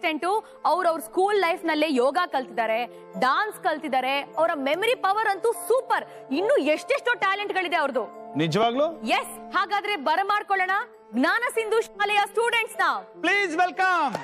Extent ಅವ್ರ school life ನಲ್ಲೇ ಯೋಗ ಕಲ್ತಿದ್ದಾರೆ, dance ಕಲ್ತಿದ್ದಾರೆ. ಅವರ ಮೆಮರಿ ಪವರ್ ಅಂತೂ ಸೂಪರ್. ಇನ್ನು ಎಷ್ಟೆಷ್ಟೋ ಟ್ಯಾಲೆಂಟ್ ಗಳಿದೆ ಅವ್ರದ್ದು. ನಿಜವಾಗ್ಲೂ? ಎಸ್. ಹಾಗಾದ್ರೆ ಬರಮಾಡ್ಕೊಳ್ಳೋಣ ಜ್ಞಾನ ಸಿಂಧು ಶಾಲೆಯ ಸ್ಟೂಡೆಂಟ್ಸ್ ನ. Please welcome.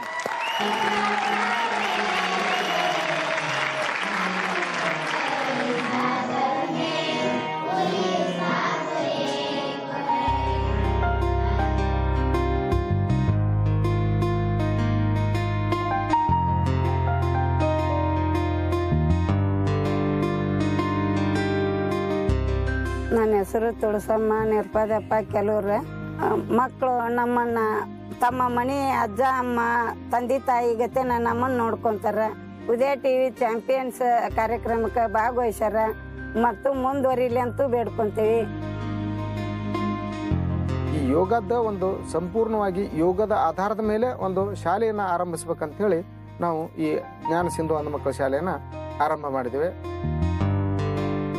ನನ್ನ ಹೆಸರು ತುಳಸಮ್ಮ ನಿರ್ಪದಪ್ಪ. ಕೆಲವ್ರ ಮಕ್ಕಳು ನಮ್ಮನ್ನ ತಮ್ಮ ಮನೆ ಅಜ್ಜ ಅಮ್ಮ ತಂದೆ ತಾಯಿ ಗತೆ ನಮ್ಮನ್ನ ನೋಡ್ಕೊಂತಾರ. ಉದಯ ಟಿವಿ ಚಾಂಪಿಯನ್ಸ್ ಕಾರ್ಯಕ್ರಮಕ್ಕೆ ಭಾಗವಹಿಸ್ಯಾರ ಮತ್ತು ಮುಂದುವರಿಲಿ ಅಂತೂ ಬೇಡ್ಕೊಂತೀವಿ. ಈ ಯೋಗದ ಒಂದು ಸಂಪೂರ್ಣವಾಗಿ ಯೋಗದ ಆಧಾರದ ಮೇಲೆ ಒಂದು ಶಾಲೆಯನ್ನು ಆರಂಭಿಸ್ಬೇಕಂತ ಹೇಳಿ ನಾವು ಈ ಜ್ಞಾನ ಸಿಂಧು ಅಂಧ ಮಕ್ಕಳ ಶಾಲೆಯನ್ನ ಆರಂಭ ಮಾಡಿದ್ದೇವೆ.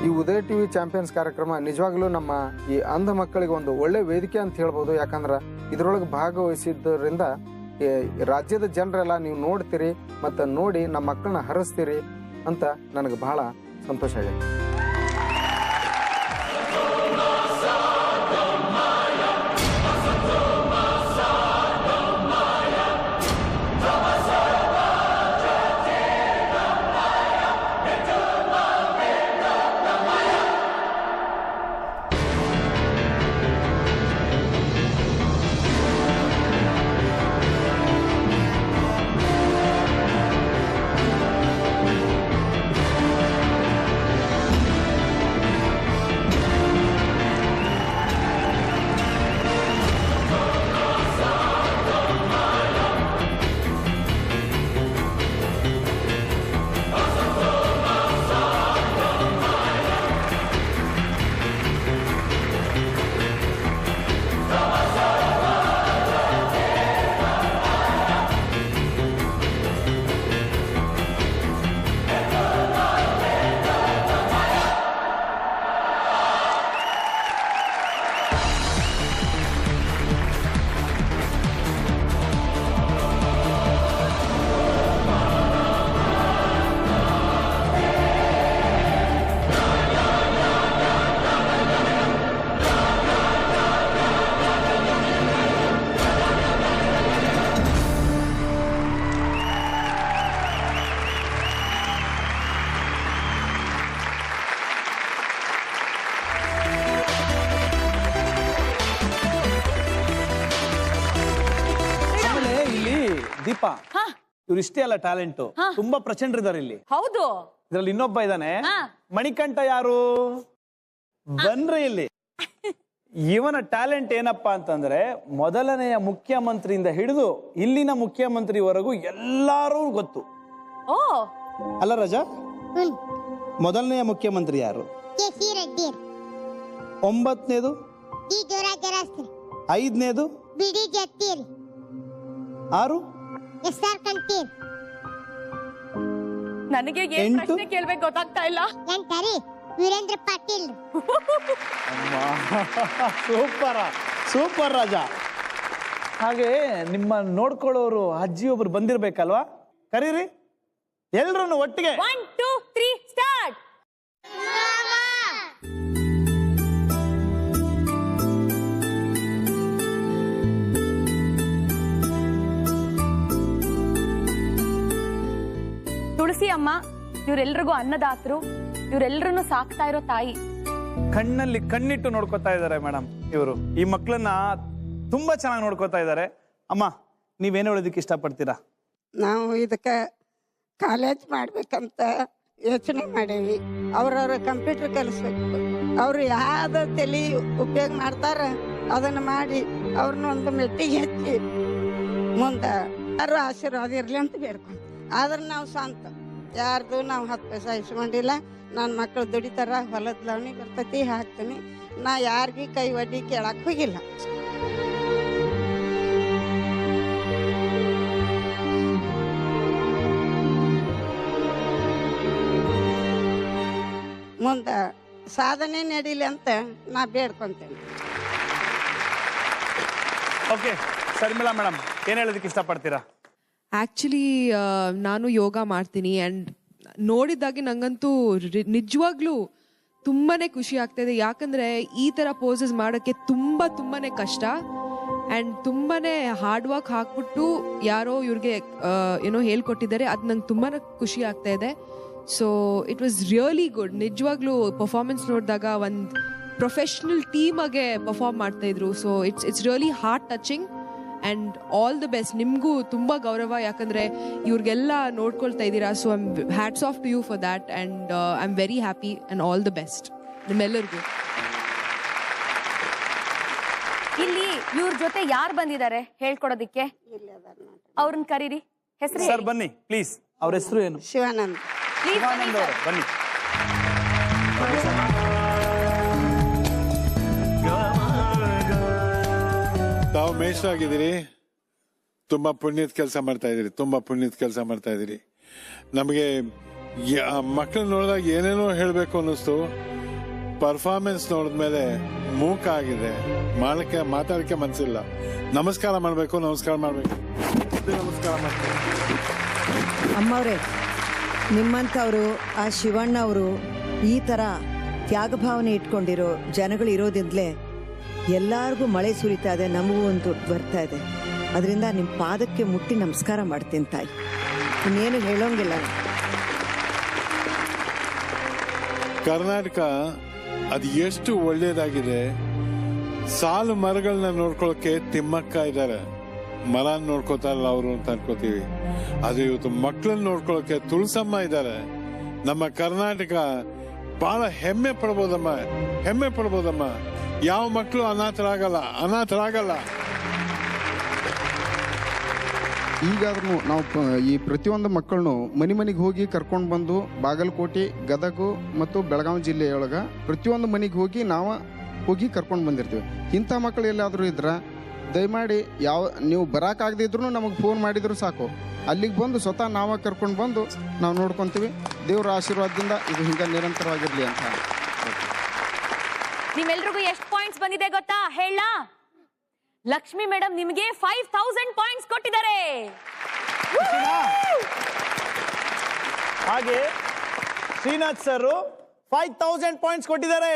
ಈ ಉದಯ ಟಿವಿ ಚಾಂಪಿಯನ್ಸ್ ಕಾರ್ಯಕ್ರಮ ನಿಜವಾಗ್ಲೂ ನಮ್ಮ ಈ ಅಂಧ ಮಕ್ಕಳಿಗೆ ಒಂದು ಒಳ್ಳೆ ವೇದಿಕೆ ಅಂತ ಹೇಳ್ಬೋದು. ಯಾಕಂದ್ರೆ ಇದರೊಳಗೆ ಭಾಗವಹಿಸಿದ್ದರಿಂದ ರಾಜ್ಯದ ಜನರೆಲ್ಲ ನೀವು ನೋಡ್ತೀರಿ ಮತ್ತು ನೋಡಿ ನಮ್ಮ ಮಕ್ಕಳನ್ನ ಹರಿಸ್ತೀರಿ ಅಂತ ನನಗೆ ಬಹಳ ಸಂತೋಷ ಆಗಿದೆ. ದೀಪಾ, ಇವ್ರು ಇಷ್ಟೇ ಅಲ್ಲ ಟ್ಯಾಲೆಂಟ್, ತುಂಬಾ ಪ್ರಚಂಡರಿದ್ದಾರೆ ಇಲ್ಲಿ. ಹೌದು. ಇದ್ರಲ್ಲಿ ಇನ್ನೊಬ್ಬ ಇದ್ದಾನೆ, ಮಣಿಕಂಠ. ಯಾರು ಬನ್ರಿ ಇಲ್ಲಿ. ಇವನ ಟ್ಯಾಲೆಂಟ್ ಏನಪ್ಪಾ ಅಂತಂದ್ರೆ ಮೊದಲನೆಯ ಮುಖ್ಯಮಂತ್ರಿಯಿಂದ ಹಿಡಿದು ಇಲ್ಲಿನ ಮುಖ್ಯಮಂತ್ರಿವರೆಗೂ ಎಲ್ಲಾರು ಗೊತ್ತು. ಓ ಅಲ್ಲ ರಜಾ? ಮೊದಲನೆಯ ಮುಖ್ಯಮಂತ್ರಿ ಯಾರು? 9ನೇದು? 5ನೇದು? 6? ನನಗೆ ಏನ್ ಪ್ರಶ್ನೆ ಕೇಳ್ಬೇಕು ಗೊತ್ತಾಗ್ತಾ ಇಲ್ಲ. ವೀರೇಂದ್ರ ಪಾಟೀಲ್. ಸೂಪರ್ ಸೂಪರ್ ರಾಜಾ. ಹಾಗೆ ನಿಮ್ಮ ನೋಡ್ಕೊಳ್ಳೋರು ಅಜ್ಜಿ ಒಬ್ರು ಬಂದಿರ್ಬೇಕಲ್ವಾ? ಕರೀರಿ ಎಲ್ರನ್ನು ಒಟ್ಟಿಗೆ. 1 2 3 ಸ್ಟಾರ್ಟ್. ತುಳಸಿ ಅಮ್ಮ ಇವರೆಲ್ರಿಗೂ ಅನ್ನದಾತರು, ಇವರೆಲ್ಲರನ್ನು ಸಾಕ್ತಾ ಇರೋ ತಾಯಿ. ಕಣ್ಣಲ್ಲಿ ಕಣ್ಣಿಟ್ಟು ನೋಡ್ಕೋತಾ ಇದ್ದಾರೆ ಮೇಡಮ್. ಇವರು ಈ ಮಕ್ಕಳನ್ನ ತುಂಬಾ ಚೆನ್ನಾಗಿ ನೋಡ್ಕೋತಾ ಇದ್ದಾರೆ. ಅಮ್ಮ, ನೀವೇನು ಹೇಳೋದಕ್ಕೆ ಇಷ್ಟಪಡ್ತೀರಾ? ನಾವು ಇದಕ್ಕೆ ಕಾಲೇಜ್ ಮಾಡ್ಬೇಕಂತ ಯೋಚನೆ ಮಾಡೇವಿ. ಅವ್ರವ್ರ ಕಂಪ್ಯೂಟರ್ ಕಲಿಸ್ಬೇಕು. ಅವ್ರು ಯಾವ್ದು ತಲೆ ಉಪಯೋಗ ಮಾಡ್ತಾರ ಅದನ್ನ ಮಾಡಿ ಅವ್ರನ್ನ ಒಂದು ಮೆಟ್ಟಿಗೆ ಹಚ್ಚಿ ಮುಂದೆ ಯಾರು ಆಶೀರ್ವಾದ ಇರ್ಲಿ ಅಂತ ಬೇಡ್ಕೊಂಡು. ಆದ್ರೆ ನಾವು ಸ್ವಂತ ಯಾರ್ದು ನಾವು 10 ಪೈಸೆ ಇಸ್ಕೊಂಡಿಲ್ಲ. ನನ್ನ ಮಕ್ಕಳು ದುಡಿತಾರ, ಹೊಲದ ಲವಣಿ ಬರ್ತೈತಿ ಹಾಕ್ತೀನಿ. ನಾ ಯಾರಿಗೂ ಕೈ ಒಡ್ಡಿ ಕೇಳಕ್ಕೆ ಹೋಗಿಲ್ಲ. ಮುಂದೆ ಸಾಧನೆ ನಡೀಲಿ ಅಂತ ನಾ ಬೇಡ್ಕೊಂತೇನೆ. ಓಕೆ, ಶರ್ಮಿಳಾ ಮೇಡಮ್, ಏನ್ ಹೇಳೋದಕ್ಕೆ ಇಷ್ಟಪಡ್ತೀರಾ? ಆ್ಯಕ್ಚುಲಿ ನಾನು ಯೋಗ ಮಾಡ್ತೀನಿ ಆ್ಯಂಡ್ ನೋಡಿದ್ದಾಗೆ ನಂಗಂತೂ ನಿಜವಾಗ್ಲೂ ತುಂಬಾ ಖುಷಿ ಆಗ್ತಾಯಿದೆ. ಯಾಕಂದರೆ ಈ ಥರ ಪೋಸಸ್ ಮಾಡೋಕ್ಕೆ ತುಂಬಾ ಕಷ್ಟ ಆ್ಯಂಡ್ ತುಂಬಾ ಹಾರ್ಡ್ ವರ್ಕ್ ಹಾಕ್ಬಿಟ್ಟು ಯಾರೋ ಇವ್ರಿಗೆ ಏನೋ ಹೇಳ್ಕೊಟ್ಟಿದ್ದಾರೆ. ಅದು ನಂಗೆ ತುಂಬಾ ಖುಷಿ ಆಗ್ತಾಯಿದೆ. So it was really good. ನಿಜವಾಗ್ಲೂ ಪರ್ಫಾರ್ಮೆನ್ಸ್ ನೋಡಿದಾಗ ಒಂದು ಪ್ರೊಫೆಷ್ನಲ್ ಟೀಮಾಗೆ ಪರ್ಫಾರ್ಮ್ ಮಾಡ್ತಾಯಿದ್ರು. So it's really heart touching and all the best. ನಿಮಗೂ ತುಂಬ ಗೌರವ, ಯಾಕಂದರೆ ಇವ್ರಿಗೆಲ್ಲ ನೋಡ್ಕೊಳ್ತಾ ಇದ್ದೀರಾ. So I'm hats off to you for that and I am very happy and all the best ನಿಮ್ಮೆಲ್ಲರಿಗೂ. ಇಲ್ಲಿ ಇವ್ರ ಜೊತೆ ಯಾರು ಬಂದಿದ್ದಾರೆ ಹೇಳ್ಕೊಡೋದಿಕ್ಕೆ? ಅವ್ರನ್ನ ಕರೀರಿ. ಹೆಸರು ಸರ್ ಬನ್ನಿ ಪ್ಲೀಸ್. ಅವ್ರ ಹೆಸರು ಏನು? ಶಿವಾನಂದ್. ಶಿವಾನಂದ್ ಅವರು ಬನ್ನಿ. ತಾವು ಮೇಷ್ಟ್ರು ಆಗಿದ್ದೀರಿ, ತುಂಬಾ ಪುಣ್ಯದ ಕೆಲಸ ಮಾಡ್ತಾ ಇದ್ದೀರಿ, ತುಂಬಾ ಪುಣ್ಯದ ಕೆಲಸ ಮಾಡ್ತಾ ಇದ್ದೀರಿ. ನಮಗೆ ಮಕ್ಕಳನ್ನ ನೋಡಿದಾಗ ಏನೇನೋ ಹೇಳಬೇಕು ಅನ್ನಿಸ್ತು. ಪರ್ಫಾರ್ಮೆನ್ಸ್ ನೋಡಿದ್ಮೇಲೆ ಮೂಕ ಆಗಿದೆ, ಮಾತಾಡಕ್ಕೆ ಮನಸ್ಸಿಲ್ಲ. ನಮಸ್ಕಾರ ಮಾಡಬೇಕು, ನಮಸ್ಕಾರ ಮಾಡ್ಬೇಕು. ಅಮ್ಮವ್ರೆ, ನಿಮ್ಮಂಥವರು ಆ ಶಿವಣ್ಣ ಅವರು ಈ ಥರ ತ್ಯಾಗ ಭಾವನೆ ಇಟ್ಕೊಂಡಿರೋ ಜನಗಳು ಇರೋದಿಂದಲೇ ಎಲ್ಲರಿಗೂ ಮಳೆ ಸುರಿತಾ ಇದೆ, ನಮಗೂ ಒಂದು ಬರ್ತಾ ಇದೆ. ಅದರಿಂದ ನಿಮ್ಮ ಪಾದಕ್ಕೆ ಮುಟ್ಟಿ ನಮಸ್ಕಾರ ಮಾಡ್ತೀನಿ ತಾಯಿ. ಇನ್ನೇನು ಹೇಳೋಂಗಿಲ್ಲ. ಕರ್ನಾಟಕ ಅದು ಎಷ್ಟು ಒಳ್ಳೇದಾಗಿದೆ. ಸಾಲು ಮರಗಳನ್ನ ನೋಡ್ಕೊಳಕ್ಕೆ ತಿಮ್ಮಕ್ಕ ಇದ್ದಾರೆ, ಮರ ನೋಡ್ಕೋತಾರಲ್ಲ ಅವರು ಅಂತ ಅನ್ಕೋತೀವಿ. ಆದ್ರೆ ಇವತ್ತು ಮಕ್ಕಳನ್ನ ನೋಡ್ಕೊಳಕ್ಕೆ ತುಳಸಮ್ಮ ಇದ್ದಾರೆ. ನಮ್ಮ ಕರ್ನಾಟಕ ಬಹಳ ಹೆಮ್ಮೆ ಪಡ್ಬೋದಮ್ಮ. ಯಾವ ಮಕ್ಕಳು ಅನಾಥರಾಗಲ್ಲ. ಈಗಾದ್ರೂ ನಾವು ಈ ಪ್ರತಿಯೊಂದು ಮಕ್ಕಳನ್ನು ಮನೆಗೆ ಹೋಗಿ ಕರ್ಕೊಂಡು ಬಂದು ಬಾಗಲಕೋಟೆ, ಗದಗ ಮತ್ತು ಬೆಳಗಾವಿ ಜಿಲ್ಲೆಯೊಳಗೆ ಪ್ರತಿಯೊಂದು ಮನೆಗೆ ಹೋಗಿ ಕರ್ಕೊಂಡು ಬಂದಿರ್ತೀವಿ. ಇಂಥ ಮಕ್ಕಳು ಎಲ್ಲಾದರೂ ಇದ್ರೆ ದಯಮಾಡಿ ನೀವು ಬರೋಕ್ಕಾಗದಿದ್ರು ನಮಗೆ ಫೋನ್ ಮಾಡಿದ್ರು ಸಾಕು, ಅಲ್ಲಿಗೆ ಬಂದು ಸ್ವತಃ ನಾವೇ ಕರ್ಕೊಂಡು ಬಂದು ನಾವು ನೋಡ್ಕೊತೀವಿ. ದೇವರ ಆಶೀರ್ವಾದದಿಂದ ಇದು ಹಿಂಗೆ ನಿರಂತರವಾಗಿರಲಿ ಅಂತ. ನಿಮ್ಮೆಲ್ರಿಗೂ ಎಷ್ಟು ಪಾಯಿಂಟ್ಸ್ ಬಂದಿದೆ ಗೊತ್ತಾ? ಹೇಳ. ಲಕ್ಷ್ಮಿ ಮೇಡಮ್ ನಿಮಗೆ 5000 ಪಾಯಿಂಟ್ಸ್ ಕೊಟ್ಟಿದ್ದಾರೆ. ಹಾಗೆ ಶ್ರೀನಾಥ್ ಸರ್ 5000 ಪಾಯಿಂಟ್ಸ್ ಕೊಟ್ಟಿದ್ದಾರೆ.